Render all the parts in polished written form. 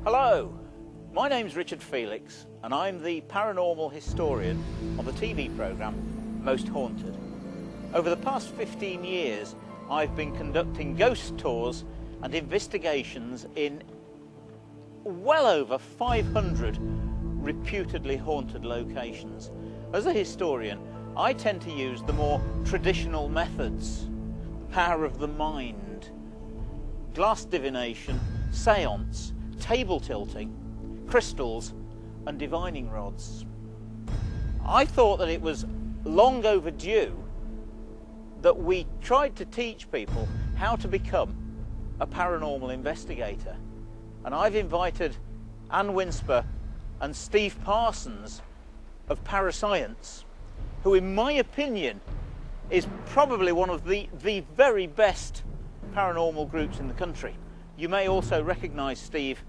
Hello, my name's Richard Felix and I'm the paranormal historian of the TV programme Most Haunted. Over the past 15 years I've been conducting ghost tours and investigations in well over 500 reputedly haunted locations. As a historian, I tend to use the more traditional methods: the power of the mind, glass divination, seance, table tilting, crystals and divining rods. I thought that it was long overdue that we tried to teach people how to become a paranormal investigator. And I've invited Anne Winsper and Steve Parsons of Parascience, who in my opinion is probably one of the very best paranormal groups in the country. You may also recognise Steve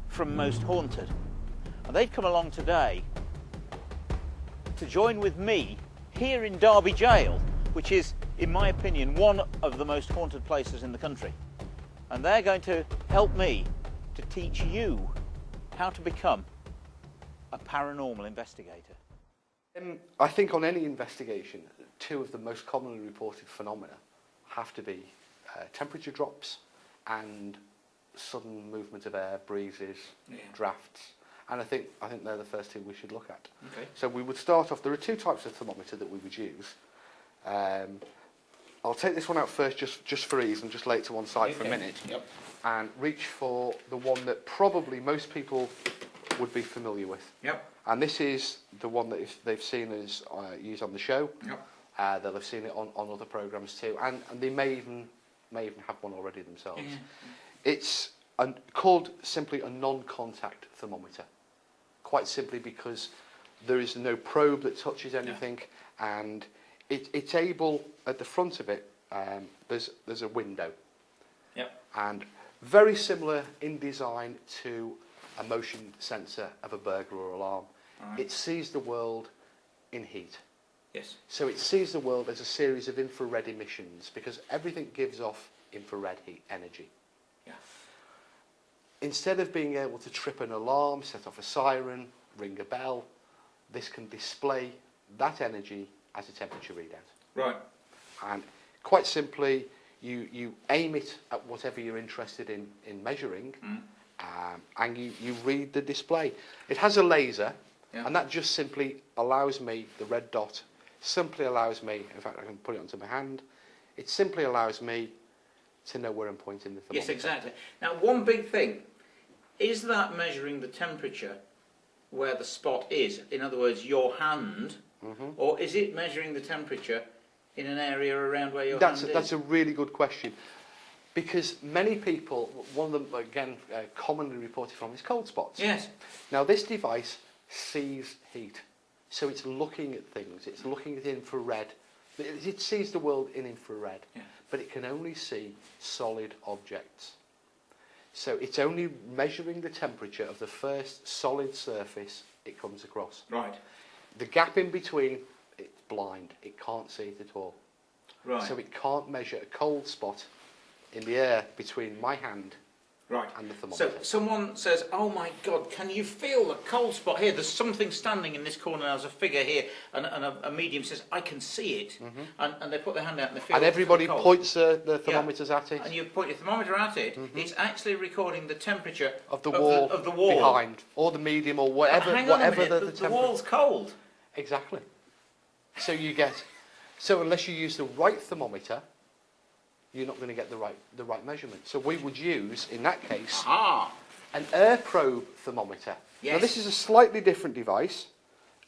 from Most Haunted. And they've come along today to join with me here in Derby Jail, which is, in my opinion, one of the most haunted places in the country. And they're going to help me to teach you how to become a paranormal investigator. I think on any investigation, two of the most commonly reported phenomena have to be temperature drops and sudden movement of air, breezes, drafts. And I think they're the first two we should look at. Okay. So we would start off, there are two types of thermometer that we would use. I'll take this one out first just for ease and just lay it to one side for a minute. Yep. And reach for the one that probably most people would be familiar with. Yep. And this is the one that they've seen us use on the show. Yep. They'll have seen it on other programmes too, and they may even have one already themselves. Yeah. It's called simply a non-contact thermometer, quite simply because there is no probe that touches anything, and it's able, at the front of it, there's a window. Yep. And very similar in design to a motion sensor of a burglar alarm. Right. It sees the world in heat. Yes. So it sees the world as a series of infrared emissions, because everything gives off infrared heat energy. Yeah. Instead of being able to trip an alarm, set off a siren, ring a bell, this can display that energy as a temperature readout. Right. And quite simply, you aim it at whatever you're interested in measuring, and you read the display. It has a laser, and that just simply allows me, the red dot simply allows me, in fact I can put it onto my hand, it simply allows me to know where I'm pointing the thermometer. Yes, exactly. Now one big thing, is that measuring the temperature where the spot is, in other words your hand, or is it measuring the temperature in an area around where your hand is? That's a really good question, because many people, one of them again commonly reported from is cold spots. Yes. Now this device sees heat, so it's looking at things, it's looking at infrared, it sees the world in infrared, but it can only see solid objects. So it's only measuring the temperature of the first solid surface it comes across. Right. The gap in between, it's blind, it can't see it at all. Right. So it can't measure a cold spot in the air between my hand and the thermometer. So someone says, oh my God, can you feel the cold spot here? There's something standing in this corner, there's a figure here, and a medium says, I can see it, and they put their hand out and they feel it. And everybody points the thermometers at it. And you point your thermometer at it, it's actually recording the temperature of the wall, behind, or the medium, or whatever, the wall's cold. Exactly. So you get, unless you use the right thermometer, you're not going to get the right measurement. So we would use, in that case, an air probe thermometer. Yes. Now this is a slightly different device.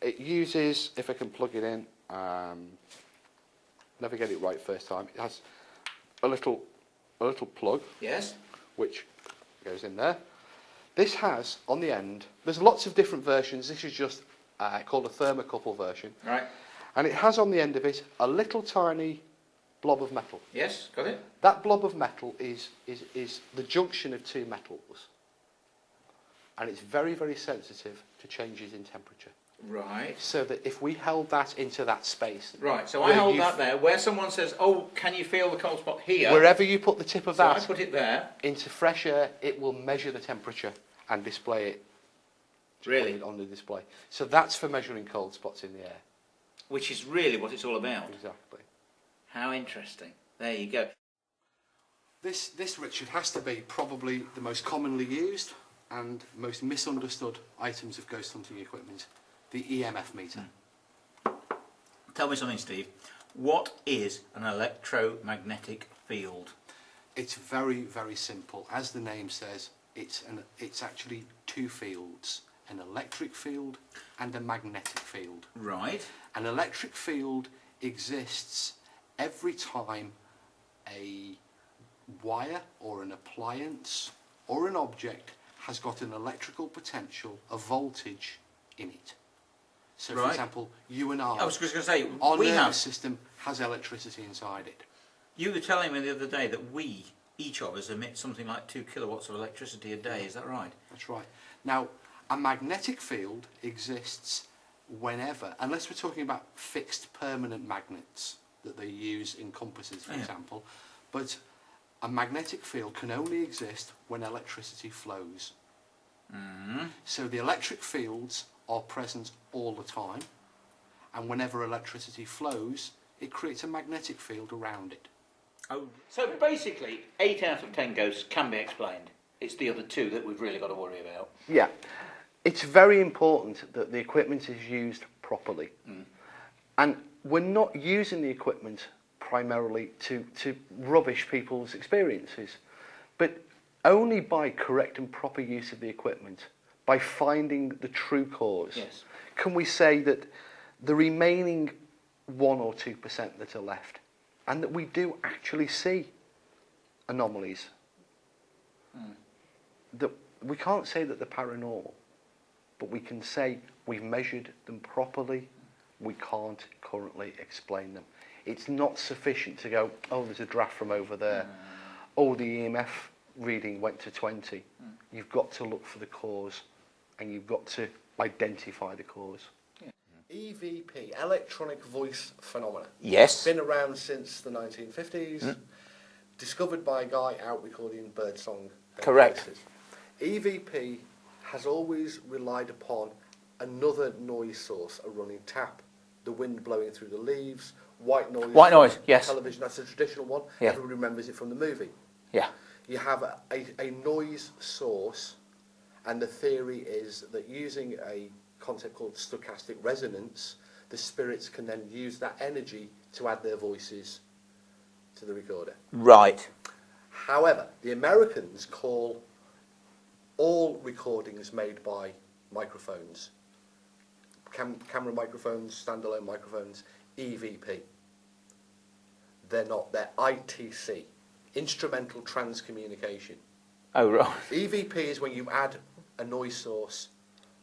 It uses, if I can plug it in, never get it right first time. It has a little plug. Yes. Which goes in there. This has on the end. There's lots of different versions. This is just called a thermocouple version. Right. And it has on the end of it a little tiny blob of metal. Yes, got it. That blob of metal is the junction of two metals, and it's very, very sensitive to changes in temperature. Right. So that if we held that into that space. Right. So I hold that there, where someone says, "Oh, can you feel the cold spot here?" Wherever you put the tip of that, I put it there into fresh air, it will measure the temperature, and display it really on the display. So that's for measuring cold spots in the air. Which is really what it's all about. Exactly. How interesting. There you go. This, Richard, has to be probably the most commonly used and most misunderstood items of ghost hunting equipment, the EMF meter. Tell me something, Steve. What is an electromagnetic field? It's very, very simple. As the name says, it's actually two fields, an electric field and a magnetic field. Right. An electric field exists every time a wire or an appliance or an object has got an electrical potential, a voltage in it. So, for example, you and I was just going to say, our nervous system has electricity inside it. You were telling me the other day that each of us, emit something like 2 kilowatts of electricity a day. Is that right? That's right. Now, a magnetic field exists whenever, unless we're talking about fixed permanent magnets that they use in compasses, for example, but a magnetic field can only exist when electricity flows. So the electric fields are present all the time, and whenever electricity flows, it creates a magnetic field around it. Oh, so basically, 8 out of 10 ghosts can be explained. It's the other 2 that we've really got to worry about. Yeah. It's very important that the equipment is used properly. And we're not using the equipment primarily to rubbish people's experiences, but only by correct and proper use of the equipment, by finding the true cause, can we say that the remaining 1 or 2% that are left, and that we do actually see anomalies. That we can't say that they're paranormal, but we can say we've measured them properly. We can't currently explain them. It's not sufficient to go, oh, there's a draft from over there. Oh, the EMF reading went to 20. You've got to look for the cause, and you've got to identify the cause. EVP, electronic voice phenomena. Yes. Been around since the 1950s. Discovered by a guy out recording birdsong. Correct. Voices. EVP has always relied upon another noise source, a running tap, the wind blowing through the leaves, white noise. White noise, yes. Television, that's a traditional one. Yeah. Everybody remembers it from the movie. Yeah. You have a noise source, and the theory is that using a concept called stochastic resonance, the spirits can then use that energy to add their voices to the recorder. Right. However, the Americans call all recordings made by microphones, camera microphones, standalone microphones, EVP. They're not, they're ITC, instrumental transcommunication. Oh, right. EVP is when you add a noise source.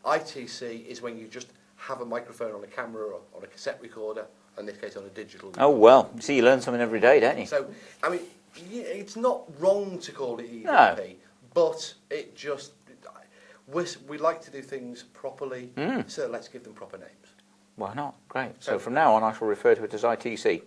ITC is when you just have a microphone on a camera or on a cassette recorder, in this case on a digital recorder. Oh, well, you see, you learn something every day, don't you? So, I mean, it's not wrong to call it EVP, No. but it just, we like to do things properly, so let's give them proper names. Why not? Great. So from now on, I shall refer to it as ITC.